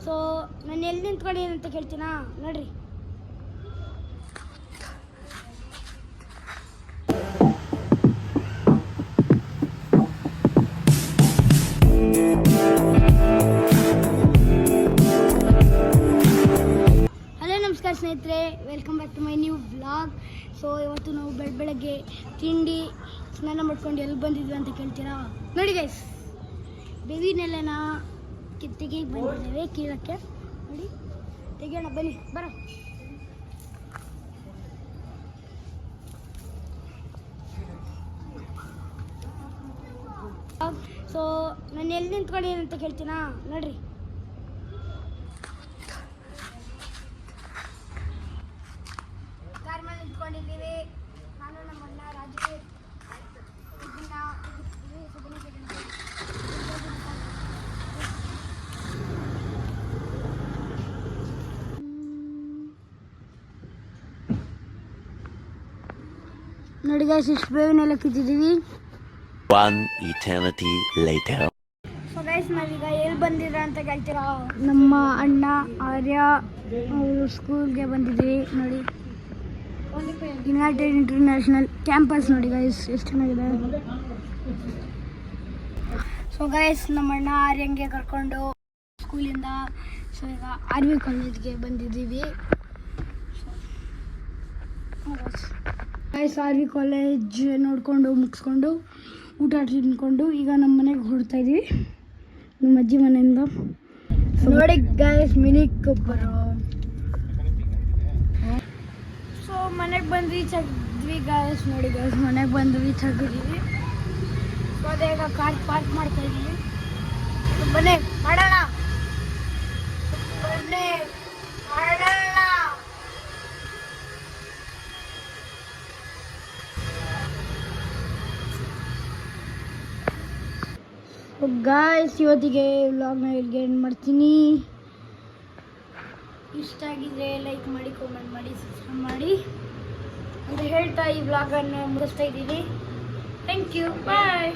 So ನಾನು ಎಲ್ಲಿ ನಿಂತ್ಕೊಂಡಿದ್ದೀನಿ ಅಂತ ಕೇಳ್ತೀನಾ ನೋಡ್ರಿ. ಹಲೋ ನಮಸ್ಕಾರ ಸ್ನೇಹಿತರೆ, welcome back to my new vlog. So ಇವತ್ತು ನಾವು ಬೆಳಗ್ಗೆ ತಿಂಡಿ ಸ್ನಾನ ಮಾಡ್ಕೊಂಡು ಎಲ್ಲಿ ಬಂದಿದ್ವಿ ಅಂತ ಕೇಳ್ತೀರಾ ನೋಡಿ ಗೈಸ್. ಬೇವಿನೆಲೆನ ತೆಗೆಗೆ ಬಂದಿದ್ದೇವೆ ಕೀಳಕ್ಕೆ. ನೋಡಿ ತೆಗೆಯೋಣ ಬನ್ನಿ ಬರೋ. ಸೊ ನಾನು ಎಲ್ಲಿ ನಿಂತ್ಕೊಂಡಿದ್ದೀನಿ ಅಂತ ಕೇಳ್ತೀನಾ ನೋಡ್ರಿ. ಕಾರ್ ಮೇಲೆ ನಿಂತ್ಕೊಂಡಿದ್ದೀವಿ ನಾನು, ನಮ್ಮ ಅಣ್ಣ ರಾಜು. ನೋಡಿ ಗೈಸ್, ಇಷ್ಟು ಬೇವಿನೆಲ್ಲ ಕಿತ್ತಿದ್ದೀವಿ. One eternity later. So guys, ನಾವೀಗ ಎಲ್ಲಿ ಬಂದಿದ್ರ ಅಂತ ಕೇಳ್ತೀರಾ, ನಮ್ಮ ಅಣ್ಣ ಆರ್ಯ ಅವರು ಸ್ಕೂಲ್ಗೆ ಬಂದಿದ್ದೀವಿ. ನೋಡಿ ಯುನೈಟೆಡ್ ಇಂಟರ್ನ್ಯಾಷನಲ್ ಕ್ಯಾಂಪಸ್ ನೋಡಿ ಗೈಸ್, ಎಷ್ಟು ಚೆನ್ನಾಗಿದೆ. ಸೊ ಗೈಸ್, ನಮ್ಮ ಅಣ್ಣ ಆರ್ಯಂಗೆ ಕರ್ಕೊಂಡು ಸ್ಕೂಲಿಂದ ಸೊ ಈಗ RV ಕಾಲೇಜ್ಗೆ ಬಂದಿದ್ದೀವಿ. ಗೈಸ್, RV ಕಾಲೇಜ್ ನೋಡಿಕೊಂಡು ಮುಗಿಸ್ಕೊಂಡು ಊಟ ತಿನ್ಕೊಂಡು ಈಗ ನಮ್ಮ ಮನೆಗೆ ಹೊರಡ್ತಾ ಇದ್ದೀವಿ, ನಮ್ಮ ಅಜ್ಜಿ ಮನೆಯಿಂದ. ನೋಡಿ ಗೈಸ್, ಮಿನಿ ಕೊಬ್ಬರು. ಸೊ ಮನೆಗೆ ಬಂದು ರೀಚ್ ಆಗಿದ್ವಿ ಗೈಸ್. ನೋಡಿ ಗೈಸ್, ಮನೆಗೆ ಬಂದು ರೀಚ್ ಆಗಿದ್ದೀವಿ. ಸೊ ಅದೇ ಈಗ ಕಾರ್ ಪಾರ್ಕ್ ಮಾಡ್ತಾ ಇದ್ದೀವಿ. ಬನ್ನಿ ಮಾಡೋಣ, ಬನ್ನಿ ಮಾಡೋಣ. ಗಾಯ್ಸ್, ಇವತ್ತಿಗೆ ವ್ಲಾಗ್ನ ಇಲ್ಲಿಗೆ ಎಂಡ್ ಮಾಡ್ತೀನಿ. ಇಷ್ಟ ಆಗಿದ್ರೆ ಲೈಕ್ ಮಾಡಿ, ಕಾಮೆಂಟ್ ಮಾಡಿ, ಸಬ್ಸ್ಕ್ರೈಬ್ ಮಾಡಿ ಅಂತ ಹೇಳ್ತಾ ಈ ವ್ಲಾಗನ್ನು ಮುಗಿಸ್ತಾ ಇದ್ದೀನಿ. Thank you, bye.